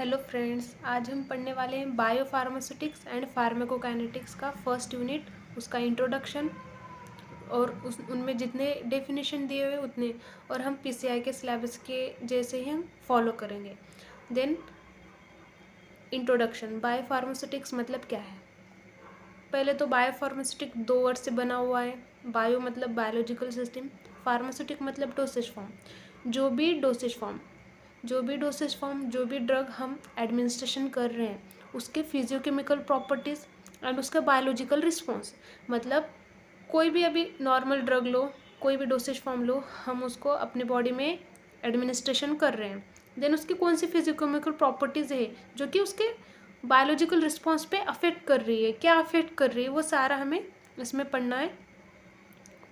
Hello friends, आज हम पढ़ने वाले हैं बायोफार्मास्यूटिक्स एंड फार्माकोकाइनेटिक्स का फर्स्ट यूनिट, उसका इंट्रोडक्शन और उनमें जितने डेफिनेशन दिए हुए उतने, और हम पीसीआई के सिलेबस के जैसे ही हम फॉलो करेंगे। देन इंट्रोडक्शन, बायोफार्मास्यूटिक्स मतलब क्या है। पहले तो बायोफार्मास्यूटिक दो वर्ड से बना हुआ है। बायो मतलब बायोलॉजिकल सिस्टम, फार्मास्यूटिक मतलब डोसेज फॉर्म। जो भी ड्रग हम एडमिनिस्ट्रेशन कर रहे हैं उसके फिजियोकेमिकल प्रॉपर्टीज़ एंड उसका बायोलॉजिकल रिस्पॉन्स। मतलब कोई भी अभी नॉर्मल ड्रग लो, कोई भी डोसेज फॉर्म लो, हम उसको अपने बॉडी में एडमिनिस्ट्रेशन कर रहे हैं, देन उसकी कौन सी फिजियोकेमिकल प्रॉपर्टीज़ है जो कि उसके बायोलॉजिकल रिस्पॉन्स पे अफेक्ट कर रही है, क्या अफेक्ट कर रही है, वो सारा हमें इसमें पढ़ना है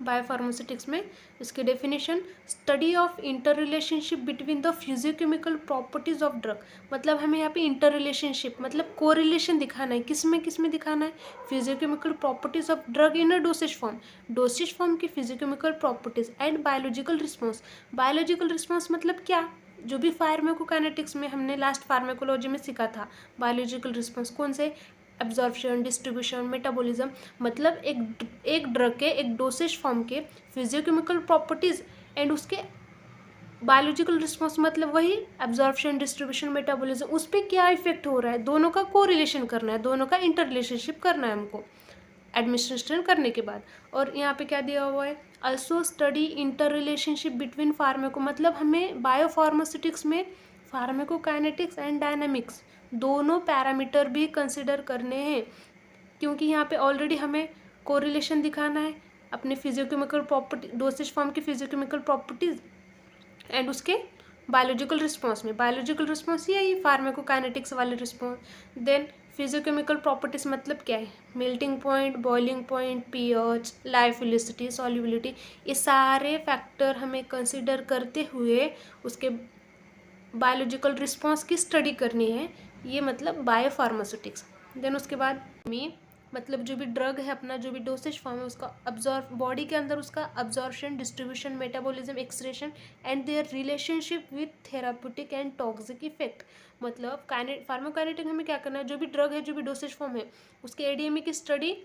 बायोफार्मास्यूटिक्स में। इसकी definition, study of interrelationship between the physicochemical properties of drug. मतलब हमें यहाँ पे इंटर रिलेशनशिप मतलब कोरिलेशन दिखाना है, किस में दिखाना है, physicochemical properties of drug in a dosage form की physicochemical properties and biological response मतलब क्या, जो भी फार्माकोकाइनेटिक्स में हमने लास्ट फार्माकोलॉजी में सीखा था। बायोलॉजिकल रिस्पॉन्स कौन से, एब्जॉर्प्शन, डिस्ट्रीब्यूशन, मेटाबॉलिज्म। मतलब एक ड्रग के एक डोसेज फॉर्म के फिजियोकेमिकल प्रॉपर्टीज एंड उसके बायोलॉजिकल रिस्पॉन्स मतलब वही एब्जॉर्प्शन, डिस्ट्रीब्यूशन, मेटाबॉलिज्म, उस पर क्या इफेक्ट हो रहा है, दोनों का कोरिलेशन करना है, दोनों का इंटर रिलेशनशिप करना है हमको एडमिनिस्ट्रेशन करने के बाद। और यहाँ पे क्या दिया हुआ है, also study inter relationship between pharmaco. मतलब हमें बायोफार्मास्यूटिक्स में फार्माकोकाइनेटिक्स एंड डायनामिक्स दोनों पैरामीटर भी कंसिडर करने हैं, क्योंकि यहाँ पे ऑलरेडी हमें कोरिलेशन दिखाना है अपने फिजियोकेमिकल प्रॉपर्टी, डोसेज फॉर्म की फिजियोकेमिकल प्रॉपर्टीज एंड उसके बायोलॉजिकल रिस्पॉन्स यही फार्माकोकाइनेटिक्स वाले रिस्पॉन्स। देन फिजियोकेमिकल प्रॉपर्टीज मतलब क्या है, melting point, boiling point, pH, lipophilicity, solubility, ये सारे फैक्टर हमें कंसिडर करते हुए उसके बायोलॉजिकल रिस्पॉन्स की स्टडी करनी है। ये मतलब बायोफार्मास्यूटिक्स। देन उसके बाद में मतलब जो भी ड्रग है अपना, जो भी डोसेज फॉर्म है उसका अब्जॉर्ब बॉडी के अंदर, उसका absorption, distribution, metabolism, excretion and their relationship with therapeutic and toxic effect. मतलब फार्माकोकाइनेटिक हमें क्या करना है, जो भी ड्रग है, जो भी डोसेज फॉर्म है, उसके एडीएमई की स्टडी,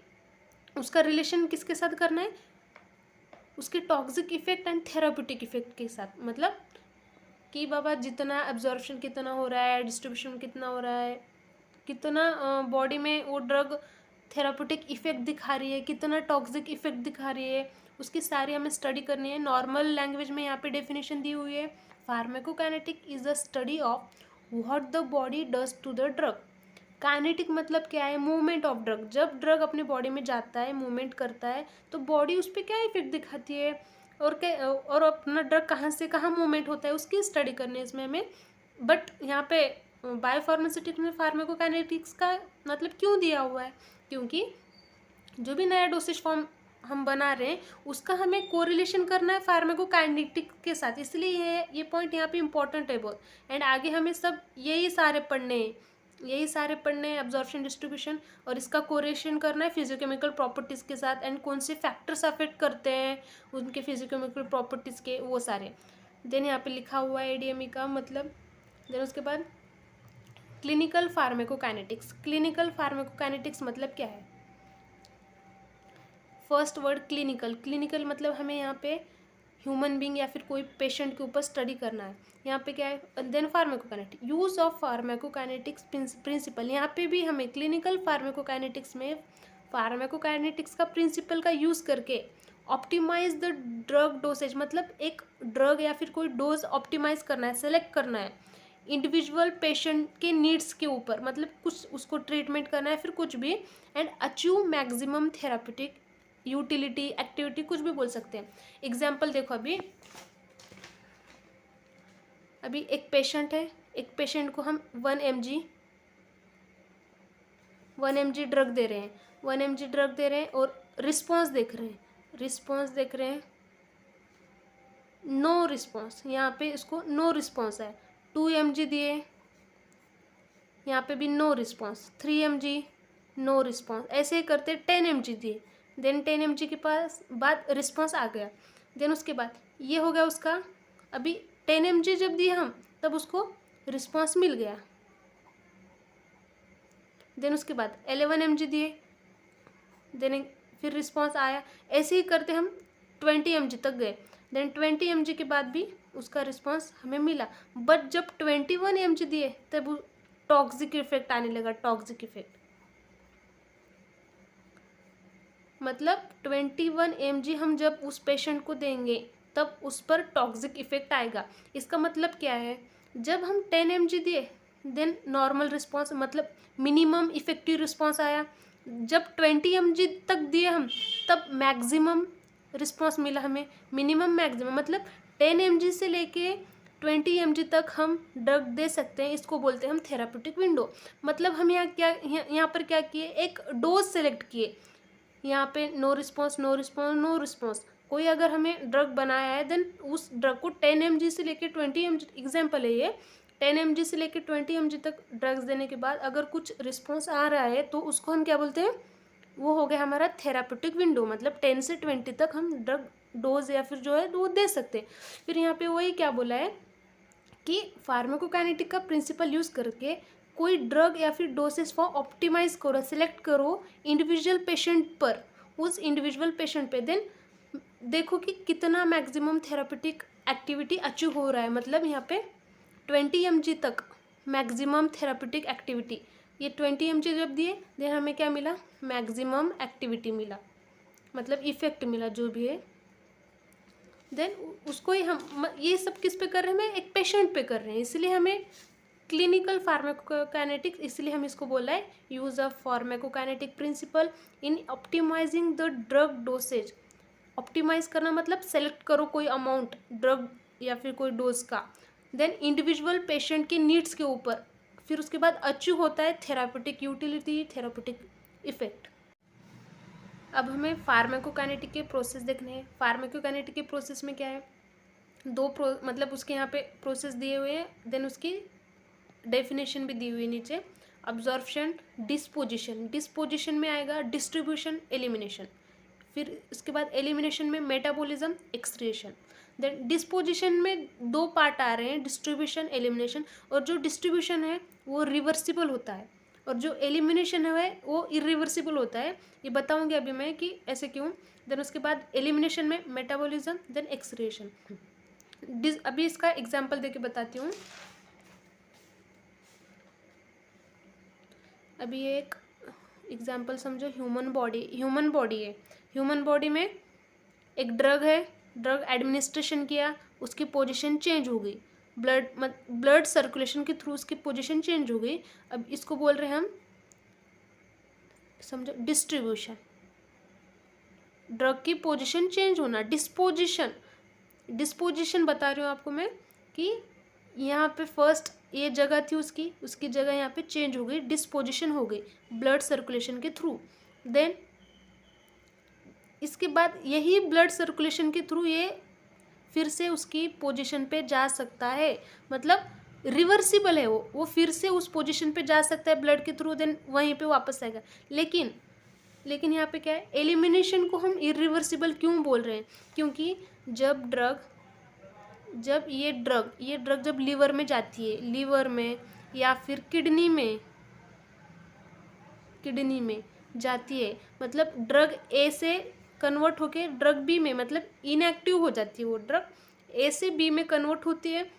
उसका रिलेशन किसके साथ करना है, उसके toxic effect and therapeutic effect के साथ। मतलब कि बाबा जितना एब्जॉर्प्शन कितना हो रहा है, डिस्ट्रीब्यूशन कितना हो रहा है, कितना बॉडी में वो ड्रग थेराप्यूटिक इफेक्ट दिखा रही है, कितना टॉक्सिक इफेक्ट दिखा रही है, उसकी सारी हमें स्टडी करनी है। नॉर्मल लैंग्वेज में यहाँ पे डेफिनेशन दी हुई है, pharmacokinetic is the study of what the body does to the drug. Kinetic मतलब क्या है, मूवमेंट ऑफ ड्रग। जब ड्रग अपने बॉडी में जाता है, मूवमेंट करता है, तो बॉडी उस पर क्या इफेक्ट दिखाती है और अपना ड्रग कहाँ से कहाँ मूवमेंट होता है, उसकी स्टडी करनी है इसमें हमें। बट यहाँ पे बायोफार्मास्यूटिक्स में फार्माकोकाइनेटिक्स का मतलब क्यों दिया हुआ है, क्योंकि जो भी नया डोसेज फॉर्म हम बना रहे हैं उसका हमें कोरिलेशन करना है फार्माकोकाइनेटिक के साथ, इसलिए ये पॉइंट यहाँ पे इंपॉर्टेंट है बहुत। एंड आगे हमें सब यही सारे पढ़ने हैं, एब्जॉर्प्शन, डिस्ट्रीब्यूशन, और इसका कोरिलेशन करना है फिजियोकेमिकल प्रॉपर्टीज़ के साथ एंड कौन से फैक्टर्स अफेक्ट करते हैं उनके फिजियोकेमिकल प्रॉपर्टीज़ के, वो सारे। देन यहाँ पे लिखा हुआ है एडीएमई का मतलब। देन उसके बाद क्लिनिकल फार्माकोकाइनेटिक्स मतलब क्या है। फर्स्ट वर्ड क्लिनिकल मतलब हमें यहाँ पे ह्यूमन बींग या फिर कोई पेशेंट के ऊपर स्टडी करना है। यहाँ पे क्या है, then pharmacokinetic, use of pharmacokinetics principle. यहाँ पे भी हमें क्लिनिकल फार्माकोकाइनेटिक्स में फार्माकोकाइनेटिक्स का प्रिंसिपल का यूज़ करके ऑप्टिमाइज द ड्रग डोसेज, मतलब एक ड्रग या फिर कोई डोज ऑप्टिमाइज करना है, सेलेक्ट करना है इंडिविजुअल पेशेंट के नीड्स के ऊपर, मतलब कुछ उसको ट्रीटमेंट करना है फिर कुछ भी, and achieve maximum therapeutic utility, activity, कुछ भी बोल सकते हैं। एग्जाम्पल देखो, अभी एक पेशेंट है, एक पेशेंट को हम 1 mg ड्रग दे रहे हैं, 1 mg ड्रग दे रहे हैं और रिस्पॉन्स देख रहे हैं, नो रिस्पॉन्स, यहाँ पे इसको नो रिस्पॉन्स है। 2 mg दिए, यहाँ पे भी no response, 3 mg no response, ऐसे ही करते 10 mg दिए, देन 10 mg के पास बाद रिस्पॉन्स आ गया। देन उसके बाद ये हो गया उसका, अभी 10 mg जब दिए हम तब उसको रिस्पॉन्स मिल गया, देन उसके बाद 11 mg दिए, देन फिर रिस्पॉन्स आया। ऐसे ही करते हम 20 mg तक गए, देन 20 mg के बाद भी उसका रिस्पॉन्स हमें मिला। बट जब 21 mg दिए तब टॉक्सिक इफेक्ट आने लगा, टॉक्सिक इफेक्ट। मतलब 21 mg हम जब उस पेशेंट को देंगे तब उस पर टॉक्सिक इफेक्ट आएगा। इसका मतलब क्या है, जब हम 10 mg दिए देन नॉर्मल रिस्पॉन्स, मतलब मिनिमम इफेक्टिव रिस्पॉन्स आया। जब 20 mg तक दिए हम तब मैक्सिमम रिस्पॉन्स मिला हमें, मिनिमम मैक्सिमम, मतलब 10 mg से लेके 20 mg तक हम ड्रग दे सकते हैं। इसको बोलते हैं हम थेराप्यूटिक विंडो। मतलब हम यहाँ पर क्या किए, एक डोज सेलेक्ट किए। यहाँ पे no response, no response, no response. कोई अगर हमें ड्रग बनाया है देन उस ड्रग को 10 mg से लेके 20 mg, एग्जाम्पल है ये, 10 mg से लेके 20 mg तक ड्रग्स देने के बाद अगर कुछ रिस्पॉन्स आ रहा है तो उसको हम क्या बोलते हैं, वो हो गया हमारा थेराप्यूटिक विंडो। मतलब 10 से 20 तक हम ड्रग डोज या फिर जो है वो दे सकते हैं। फिर यहाँ पे वही क्या बोला है कि फार्माकोकाइनेटिक का प्रिंसिपल यूज़ करके कोई ड्रग या फिर डोसेस फॉर ऑप्टिमाइज करो, सिलेक्ट करो इंडिविजुअल पेशेंट पर, उस इंडिविजुअल पेशेंट पे, देन देखो कि कितना मैक्सिमम थेरापेटिक एक्टिविटी अचीव हो रहा है। मतलब यहाँ पे 20 mg तक मैक्सिमम थेरापेटिक एक्टिविटी, ये 20 mg जब दिए देन हमें क्या मिला, मैक्सिमम एक्टिविटी मिला, मतलब इफेक्ट मिला जो भी है। देन उसको ही हम ये सब किस पे कर रहे हैं, हमें एक पेशेंट पे कर रहे हैं, इसलिए हमें क्लिनिकल फार्माकोकाइनेटिक्स, इसलिए हम इसको बोला है use of pharmacokinetic principle in optimising the drug dosage. Optimise करना मतलब सेलेक्ट करो कोई अमाउंट ड्रग या फिर कोई डोज का, देन इंडिविजुअल पेशेंट के नीड्स के ऊपर, फिर उसके बाद अचीव होता है थेरापेटिक यूटिलिटी, थेरापेटिक इफेक्ट। अब हमें फार्माकोकाइनेटिक के प्रोसेस देखने हैं। फार्माकोकाइनेटिक के प्रोसेस में क्या है, मतलब उसके यहाँ पे प्रोसेस दिए हुए हैं, देन उसकी डेफिनेशन भी दी हुई है नीचे। अब्जॉर्प्शन, डिस्पोजिशन, डिस्पोजिशन में आएगा डिस्ट्रीब्यूशन, एलिमिनेशन, फिर उसके बाद एलिमिनेशन में मेटाबॉलिज्म, एक्सक्रीशन। देन डिस्पोजिशन में दो पार्ट आ रहे हैं, डिस्ट्रीब्यूशन, एलिमिनेशन। और जो डिस्ट्रीब्यूशन है वो रिवर्सिबल होता है और जो एलिमिनेशन है वो इरिवर्सिबल होता है। ये बताऊंगी अभी मैं कि ऐसे क्यों। देन उसके बाद एलिमिनेशन में मेटाबॉलिज्म, देन एक्सक्रीशन। अभी इसका एग्जाम्पल देके बताती हूँ। अभी एक एग्जाम्पल समझो, ह्यूमन बॉडी है। ह्यूमन बॉडी में एक ड्रग है, ड्रग एडमिनिस्ट्रेशन किया, उसकी पोजीशन चेंज हो गई, ब्लड सर्कुलेशन के थ्रू उसकी पोजीशन चेंज हो गई। अब इसको बोल रहे हैं हम, समझो, डिस्ट्रीब्यूशन। ड्रग की पोजीशन चेंज होना, डिस्पोजिशन। डिस्पोजिशन बता रही हूँ आपको मैं कि यहाँ पे फर्स्ट ये जगह थी उसकी जगह यहाँ पे चेंज हो गई, डिस्पोजिशन हो गई ब्लड सर्कुलेशन के थ्रू। देन इसके बाद यही ब्लड सर्कुलेशन के थ्रू ये फिर से उसकी पोजीशन पे जा सकता है, मतलब रिवर्सिबल है वो फिर से उस पोजीशन पे जा सकता है ब्लड के थ्रू, देन वहीं पे वापस आएगा। लेकिन यहाँ पे क्या है, एलिमिनेशन को हम इरिवर्सिबल क्यों बोल रहे हैं, क्योंकि जब ये ड्रग जब लीवर में जाती है, लीवर में या फिर किडनी में जाती है, मतलब ड्रग ए से कन्वर्ट होके ड्रग बी में, मतलब इनएक्टिव हो जाती है वो ड्रग, ए से बी में कन्वर्ट होती है,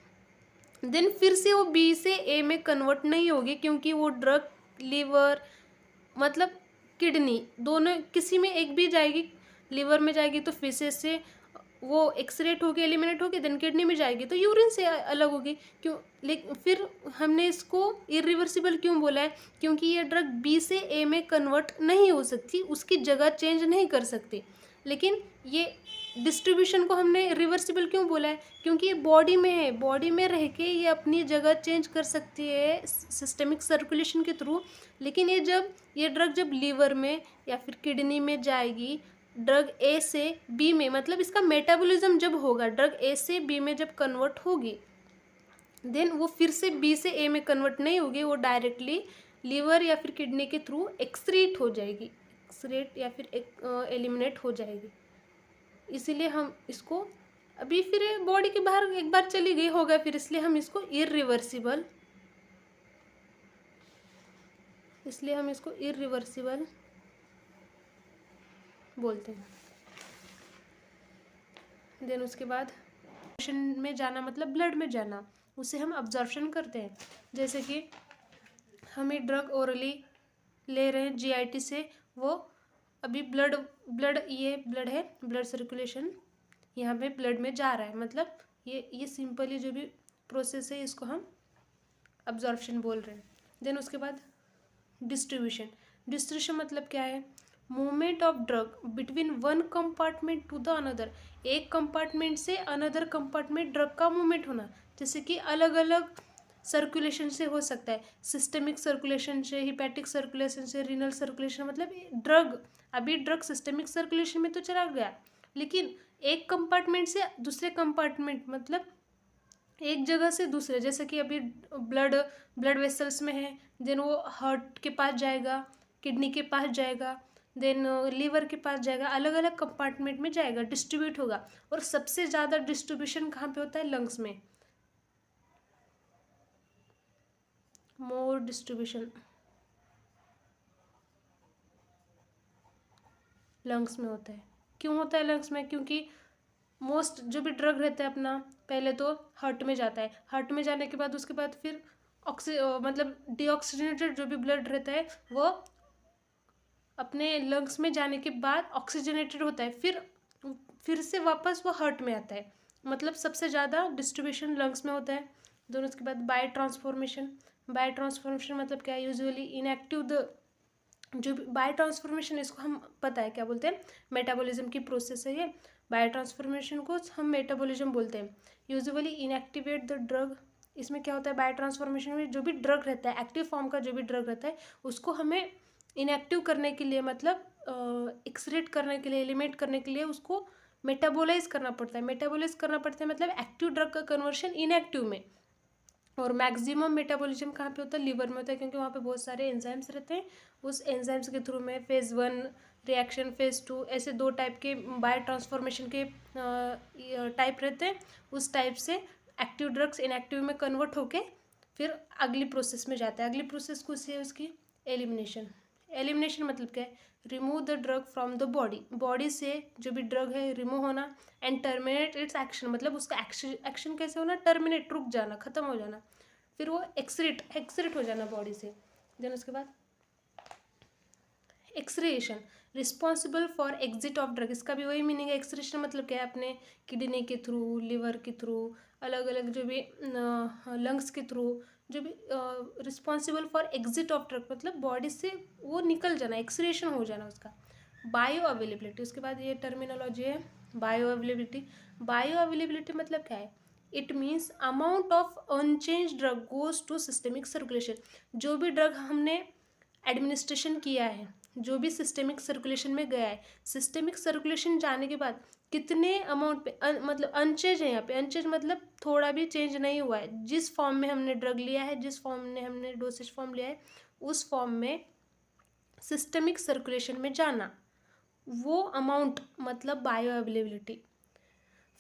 देन फिर से वो बी से ए में कन्वर्ट नहीं होगी, क्योंकि वो ड्रग लीवर मतलब किडनी दोनों किसी में एक भी जाएगी। लीवर में जाएगी तो फिशेस से वो एक्सक्रीट होगी, एलिमिनेट होगी, देन किडनी में जाएगी तो यूरिन से अलग होगी। क्यों, लेकिन फिर हमने इसको इरिवर्सिबल क्यों बोला है, क्योंकि ये ड्रग बी से ए में कन्वर्ट नहीं हो सकती, उसकी जगह चेंज नहीं कर सकती। लेकिन ये डिस्ट्रीब्यूशन को हमने रिवर्सिबल क्यों बोला है, क्योंकि ये बॉडी में है, बॉडी में रह के ये अपनी जगह चेंज कर सकती है सिस्टमिक सर्कुलेशन के थ्रू। लेकिन ये ड्रग जब लीवर में या फिर किडनी में जाएगी, ड्रग ए से बी में, मतलब इसका मेटाबॉलिज्म जब होगा, ड्रग ए से बी में जब कन्वर्ट होगी, देन वो फिर से बी से ए में कन्वर्ट नहीं होगी, वो डायरेक्टली लीवर या फिर किडनी के थ्रू एक्सक्रीट हो जाएगी, एक्सक्रीट या फिर एलिमिनेट हो जाएगी। इसीलिए हम इसको अभी फिर बॉडी के बाहर एक बार चली गई होगा, फिर इसलिए हम इसको इरिवर्सिबल इसलिए हम इसको इरिवर्सिबल बोलते हैं। देन उसके बाद में जाना मतलब ब्लड में जाना, उसे हम अब्जॉर्प्शन करते हैं। जैसे कि हमें ड्रग ओरली ले रहे हैं जीआईटी से, वो अभी ब्लड ये ब्लड है, ब्लड सर्कुलेशन यहाँ पे ब्लड में जा रहा है, मतलब ये सिंपली जो भी प्रोसेस है इसको हम अब्जॉर्प्शन बोल रहे हैं। देन उसके बाद डिस्ट्रीब्यूशन मतलब क्या है? Movement of drug between one compartment to the another, एक कंपार्टमेंट से अनदर कंपार्टमेंट ड्रग का मूवमेंट होना। जैसे कि अलग अलग सर्कुलेशन से हो सकता है, सिस्टेमिक सर्कुलेशन से, हिपैटिक सर्कुलेशन से, रीनल सर्कुलेशन, मतलब ड्रग अभी ड्रग सिस्टेमिक सर्कुलेशन में तो चला गया, लेकिन एक कंपार्टमेंट से दूसरे कंपार्टमेंट मतलब एक जगह से दूसरे, जैसे कि अभी ब्लड वेसल्स में है, देन वो हार्ट के पास जाएगा, किडनी के पास जाएगा, देन लीवर के पास जाएगा, अलग अलग कंपार्टमेंट में जाएगा, डिस्ट्रीब्यूट होगा। और सबसे ज़्यादा डिस्ट्रीब्यूशन कहाँ पे होता है? लंग्स में। मोर डिस्ट्रीब्यूशन लंग्स में होता है। क्यों होता है लंग्स में? क्योंकि मोस्ट जो भी ड्रग रहता है अपना, पहले तो हार्ट में जाता है, हार्ट में जाने के बाद उसके बाद फिर मतलब डीऑक्सीजनेटेड जो भी ब्लड रहता है वो अपने लंग्स में जाने के बाद ऑक्सीजनेटेड होता है, फिर से वापस वो हार्ट में आता है, मतलब सबसे ज़्यादा डिस्ट्रीब्यूशन लंग्स में होता है। दोनों उसके बाद बायो ट्रांसफॉर्मेशन मतलब क्या है? यूजुअली इनएक्टिव जो बायो ट्रांसफॉर्मेशन, इसको हम पता है क्या बोलते हैं? मेटाबॉलिज्म की प्रोसेस है ये। बायो ट्रांसफॉर्मेशन को हम मेटाबॉलिज्म बोलते हैं। यूजुअली इनएक्टिवेट द ड्रग, इसमें क्या होता है? बायो ट्रांसफॉर्मेशन में जो भी ड्रग रहता है, एक्टिव फॉर्म का जो भी ड्रग रहता है, उसको हमें इनएक्टिव करने के लिए, मतलब एक्सरेट करने के लिए, एलिमिनेट करने के लिए उसको मेटाबोलाइज करना पड़ता है, मतलब एक्टिव ड्रग का कन्वर्शन इनएक्टिव में। और मैक्सिमम मेटाबॉलिज्म कहाँ पे होता है? लिवर में होता है, क्योंकि वहाँ पे बहुत सारे एंजाइम्स रहते हैं। उस एंजाइम्स के थ्रू में फेज़ 1 रिएक्शन, फेज़ 2, ऐसे 2 टाइप के बायो ट्रांसफॉर्मेशन के टाइप रहते हैं। उस टाइप से एक्टिव ड्रग्स इनएक्टिव में कन्वर्ट होके फिर अगली प्रोसेस में जाता है। अगली प्रोसेस कौन सी है उसकी? एलिमिनेशन मतलब क्या है? Remove the drug from the body से जो भी ड्रग है रिमूव होना, एंड टर्मिनेट इट्स एक्शन, मतलब उसका एक्शन कैसे होना? टर्मिनेट, रुक जाना, खत्म हो जाना, फिर वो एक्सरेट हो जाना बॉडी से। देन उसके बाद एक्सरेशन, responsible for exit of drug, इसका भी वही मीनिंग है। एक्सरेशन मतलब क्या है? अपने किडनी के थ्रू, लिवर के थ्रू, अलग अलग जो भी लंग्स के थ्रू, जो भी responsible for exit of drug, मतलब बॉडी से वो निकल जाना, एक्सरेशन हो जाना उसका। बायो अवेलेबिलिटी, उसके बाद ये टर्मिनोलॉजी है बायो अवेलेबिलिटी मतलब क्या है? It means amount of unchange drug goes to systemic circulation, जो भी ड्रग हमने एडमिनिस्ट्रेशन किया है, जो भी सिस्टेमिक सर्कुलेशन में गया है, सिस्टेमिक सर्कुलेशन जाने के बाद कितने अमाउंट पे मतलब अनचेंज है, यहाँ पे अनचेंज मतलब थोड़ा भी चेंज नहीं हुआ है, जिस फॉर्म में हमने ड्रग लिया है, जिस फॉर्म में हमने डोसेज फॉर्म लिया है, उस फॉर्म में सिस्टेमिक सर्कुलेशन में जाना, वो अमाउंट मतलब बायो अवेलेबिलिटी।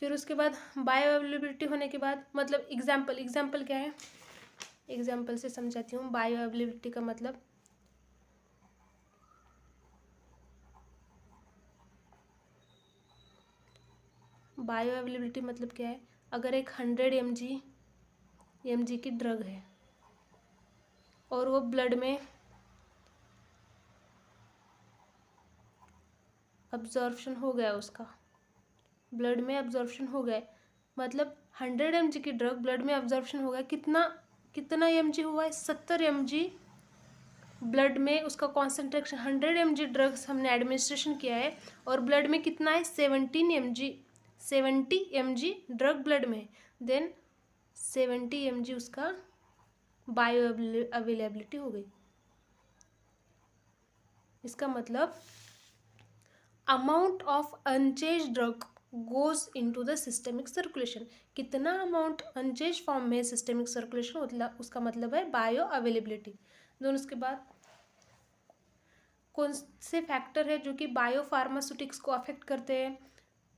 फिर उसके बाद बायो अवेलेबिलिटी होने के बाद मतलब एग्जाम्पल क्या है? एग्जाम्पल से समझाती हूँ बायो अवेलेबिलिटी का मतलब। बायो अवेलेबिलिटी मतलब क्या है? अगर एक 100 mg की ड्रग है और वो ब्लड में अब्जॉर्प्शन हो गया, उसका ब्लड में अब्जॉर्प्शन हो गया, मतलब 100 mg की ड्रग ब्लड में अब्जॉर्प्शन हो गया, कितना mg हुआ है? 70 mg ब्लड में उसका कॉन्सेंट्रेशन। 100 mg ड्रग्स हमने एडमिनिस्ट्रेशन किया है और ब्लड में कितना है? 70 mg ड्रग ब्लड में है, देन 70 mg उसका बायो अवेलेबिलिटी हो गई। इसका मतलब amount of unchange drug goes into the systemic circulation, कितना अमाउंट अनचेंज फॉर्म में सिस्टेमिक सर्कुलेशन, उसका मतलब है बायो अवेलेबिलिटी। दोनों उसके बाद कौन से फैक्टर है जो कि बायो फार्मास्यूटिक्स को अफेक्ट करते हैं?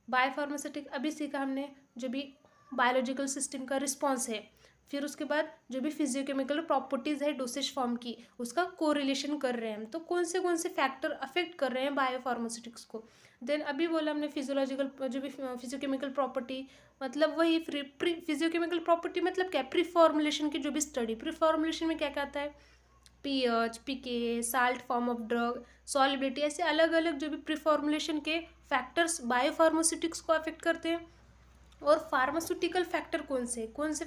बायो फार्मास्यूटिक अभी सीखा हमने, जो भी बायोलॉजिकल सिस्टम का रिस्पॉन्स है, फिर उसके बाद जो भी फिजियोकेमिकल प्रॉपर्टीज़ है डोसेज फॉर्म की, उसका कोरिलेशन कर रहे हैं हम, तो कौन से फैक्टर अफेक्ट कर रहे हैं बायोफार्मास्यूटिक्स को। देन अभी बोला हमने फिजियोलॉजिकल जो भी फिजियोकेमिकल प्रॉपर्टी, मतलब वही फिजियोकेमिकल प्रॉपर्टी मतलब क्या, प्री फॉर्मुलेशन की जो भी स्टडी, प्री फॉर्मुलेशन में क्या क्या आता है, pH, pK, salt form of drug, solubility, ऐसे अलग अलग जो भी प्री फॉर्मुलेशन के फैक्टर्स बायोफार्मास्यूटिक्स को अफेक्ट करते हैं। और फार्मास्यूटिकल फैक्टर कौन से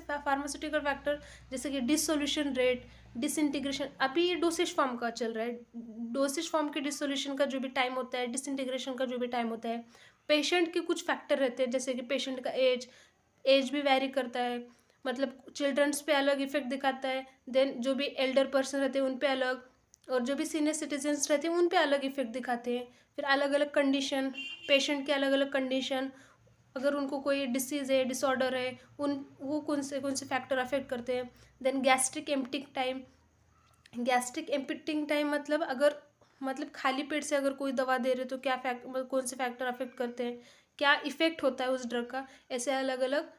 फार्मास्यूटिकल फैक्टर, जैसे कि डिसोल्यूशन रेट, डिसइंटीग्रेशन, अभी ये डोसेज फॉर्म का चल रहा है, डोसेज फॉर्म के डिसोल्यूशन का जो भी टाइम होता है, डिसइंटीग्रेशन का जो भी टाइम होता है। पेशेंट के कुछ फैक्टर रहते हैं, जैसे कि पेशेंट का एज भी वैरी करता है, मतलब चिल्ड्रंस पे अलग इफेक्ट दिखाता है, देन जो भी एल्डर पर्सन रहते हैं उन पे अलग, और जो भी सीनियर सिटीजन्स रहते हैं उन पे अलग इफेक्ट दिखाते हैं। फिर अलग अलग कंडीशन, पेशेंट के अलग अलग कंडीशन, अगर उनको कोई डिसीज़ है, डिसऑर्डर है, वो कौन से फैक्टर अफेक्ट करते हैं। देन गैस्ट्रिक एम्पिटिंग टाइम मतलब अगर खाली पेट से अगर कोई दवा दे रहे तो क्या कौन से फैक्टर अफेक्ट करते हैं, क्या इफेक्ट होता है उस ड्रग का। ऐसे अलग अलग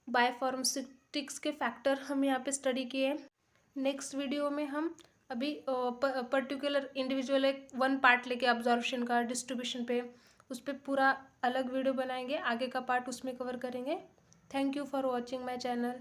बायोफार्मास्यूटिक्स के फैक्टर हम यहाँ पे स्टडी किए हैं। नेक्स्ट वीडियो में हम अभी पर्टिकुलर इंडिविजुअल एक वन पार्ट लेके ऑब्जर्वेशन का, डिस्ट्रीब्यूशन पे, उस पर पूरा अलग वीडियो बनाएंगे, आगे का पार्ट उसमें कवर करेंगे। Thank you for watching my channel.